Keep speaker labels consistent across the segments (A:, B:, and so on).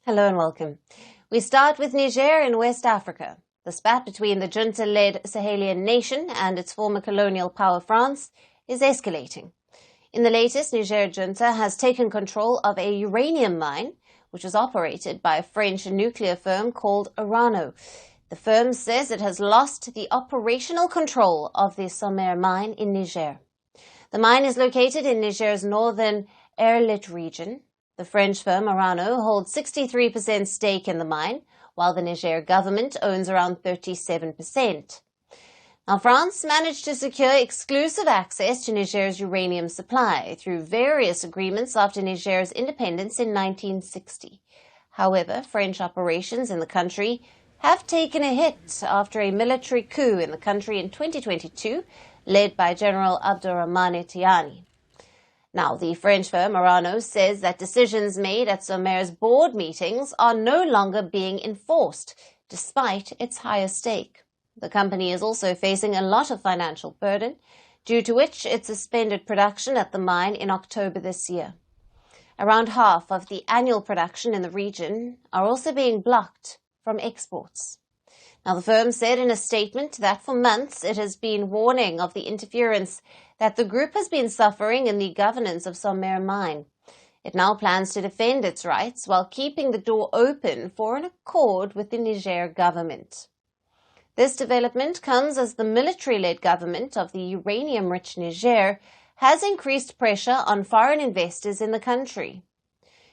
A: Hello and welcome. We start with Niger in West Africa. The spat between the junta-led Sahelian nation and its former colonial power France is escalating. In the latest, Niger Junta has taken control of a uranium mine, which was operated by a French nuclear firm called Orano. The firm says it has lost the operational control of the Somair mine in Niger. The mine is located in Niger's northern Erlit region. The French firm Urano holds 63% stake in the mine, while the Niger government owns around 37%. Now, France managed to secure exclusive access to Niger's uranium supply through various agreements after Niger's independence in 1960. However, French operations in the country have taken a hit after a military coup in the country in 2022, led by General Abdourahmane Tiani. Now, the French firm Orano says that decisions made at Somair's board meetings are no longer being enforced, despite its higher stake. The company is also facing a lot of financial burden, due to which it suspended production at the mine in October this year. Around half of the annual production in the region are also being blocked from exports. Now, the firm said in a statement that for months it has been warning of the interference that the group has been suffering in the governance of Somair mine. It now plans to defend its rights while keeping the door open for an accord with the Niger government. This development comes as the military-led government of the uranium-rich Niger has increased pressure on foreign investors in the country.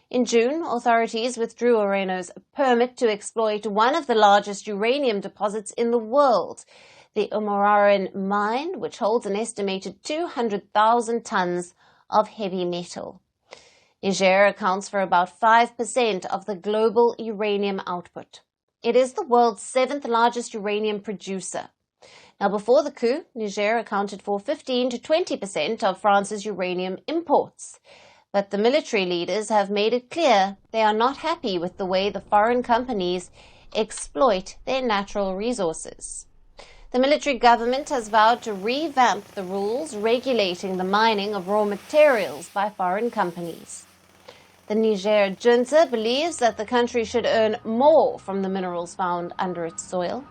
A: In June, authorities withdrew Orano's permit to exploit one of the largest uranium deposits in the world, the Uranium mine, which holds an estimated 200,000 tons of heavy metal. Niger accounts for about 5% of the global uranium output. It is the world's seventh largest uranium producer. Now, before the coup, Niger accounted for 15 to 20% of France's uranium imports. But the military leaders have made it clear they are not happy with the way the foreign companies exploit their natural resources. The military government has vowed to revamp the rules regulating the mining of raw materials by foreign companies. The Niger Junta believes that the country should earn more from the minerals found under its soil.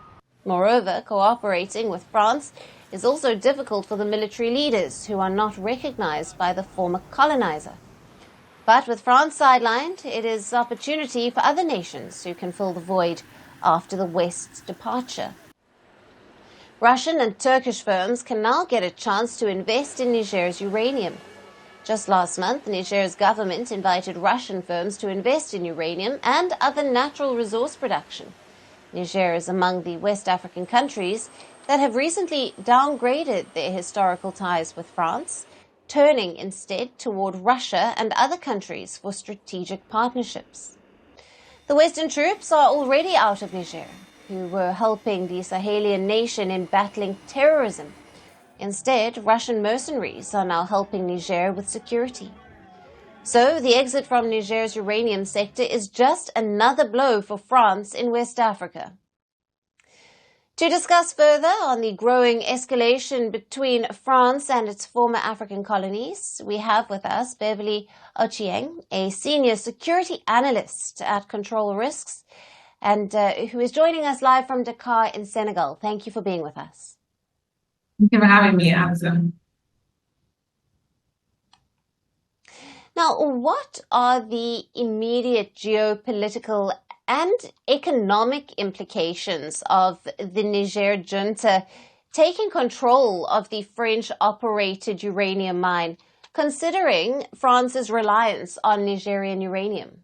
A: Moreover, cooperating with France is also difficult for the military leaders, who are not recognized by the former colonizer. But with France sidelined, it is opportunity for other nations who can fill the void after the West's departure. Russian and Turkish firms can now get a chance to invest in Niger's uranium. Just last month, Niger's government invited Russian firms to invest in uranium and other natural resource production. Niger is among the West African countries that have recently downgraded their historical ties with France, turning instead toward Russia and other countries for strategic partnerships. The Western troops are already out of Niger, who were helping the Sahelian nation in battling terrorism. Instead, Russian mercenaries are now helping Niger with security. So the exit from Niger's uranium sector is just another blow for France in West Africa. To discuss further on the growing escalation between France and its former African colonies, we have with us Beverly Ochieng, a senior security analyst at Control Risks, and who is joining us live from Dakar in Senegal. Thank you for being with us.
B: Thank you for having me, Amazon.
A: Now, what are the immediate geopolitical and economic implications of the Niger junta taking control of the French-operated uranium mine, considering France's reliance on Nigerian uranium?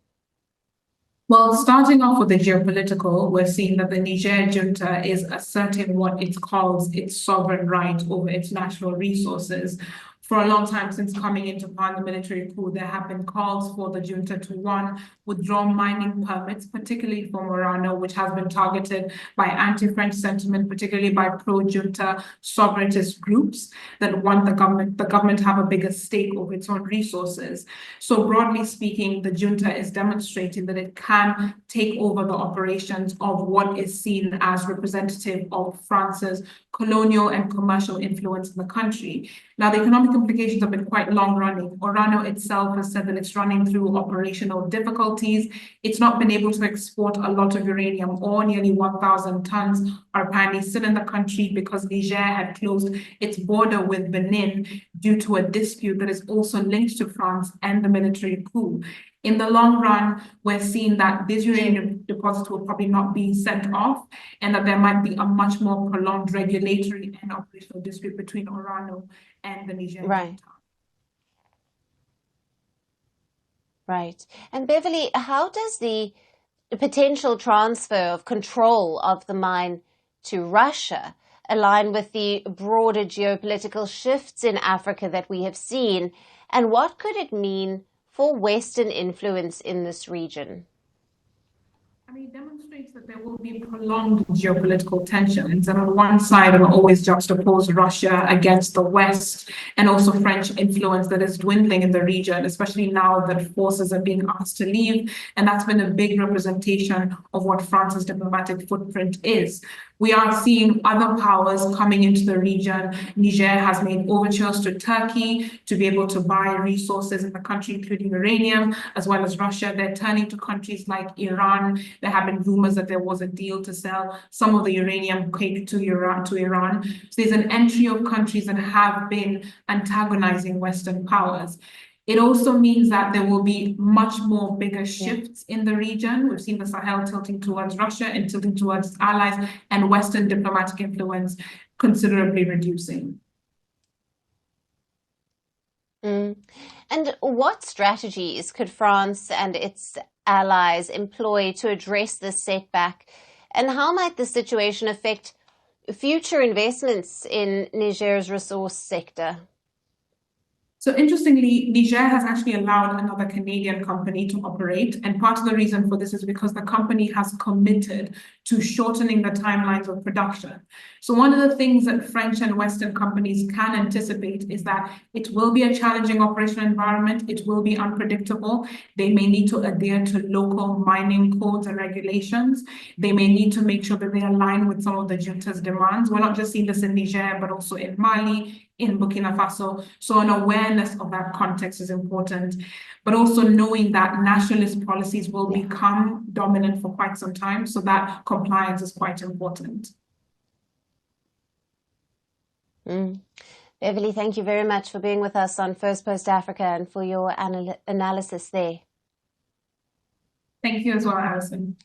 B: Well, starting off with the geopolitical, we're seeing that the Niger junta is asserting what it calls its sovereign right over its natural resources. For a long time since coming into power, the military coup, there have been calls for the junta to, one, withdraw mining permits, particularly from Orano, which has been targeted by anti-French sentiment, particularly by pro-junta sovereigntist groups that want the government to have a bigger stake over its own resources. So broadly speaking, the junta is demonstrating that it can take over the operations of what is seen as representative of France's colonial and commercial influence in the country. Now, the economic implications have been quite long-running. Orano itself has said that it's running through operational difficulties. It's not been able to export a lot of uranium ore. Nearly 1,000 tons are apparently still in the country because Niger had closed its border with Benin due to a dispute that is also linked to France and the military coup. In the long run, we're seeing that these uranium deposits will probably not be sent off, and that there might be a much more prolonged regulatory and operational dispute between Orano and the Niger Junta.
A: Right. And Beverly, how does the potential transfer of control of the mine to Russia align with the broader geopolitical shifts in Africa that we have seen? And what could it mean for Western influence in this region?
B: I mean, it demonstrates that there will be prolonged geopolitical tensions. And on one side, it'll always juxtapose Russia against the West and also French influence that is dwindling in the region, especially now that forces are being asked to leave. And that's been a big representation of what France's diplomatic footprint is. We are seeing other powers coming into the region. Niger has made overtures to Turkey to be able to buy resources in the country, including uranium, as well as Russia. They're turning to countries like Iran. There have been rumors that there was a deal to sell some of the uranium to Iran. So there's an entry of countries that have been antagonizing Western powers. It also means that there will be much more bigger shifts in the region. We've seen the Sahel tilting towards Russia and tilting towards its allies, and Western diplomatic influence considerably reducing.
A: And what strategies could France and its allies employ to address this setback? And how might the situation affect future investments in Niger's resource sector?
B: So interestingly, Niger has actually allowed another Canadian company to operate. And part of the reason for this is because the company has committed to shortening the timelines of production. So one of the things that French and Western companies can anticipate is that it will be a challenging operational environment. It will be unpredictable. They may need to adhere to local mining codes and regulations. They may need to make sure that they align with some of the junta's demands. We're not just seeing this in Niger, but also in Mali, in Burkina Faso. So an awareness of that context is important, but also knowing that nationalist policies will become dominant for quite some time. So that compliance is quite important.
A: Beverly, thank you very much for being with us on Firstpost Africa and for your analysis there.
B: Thank you as well, Alison.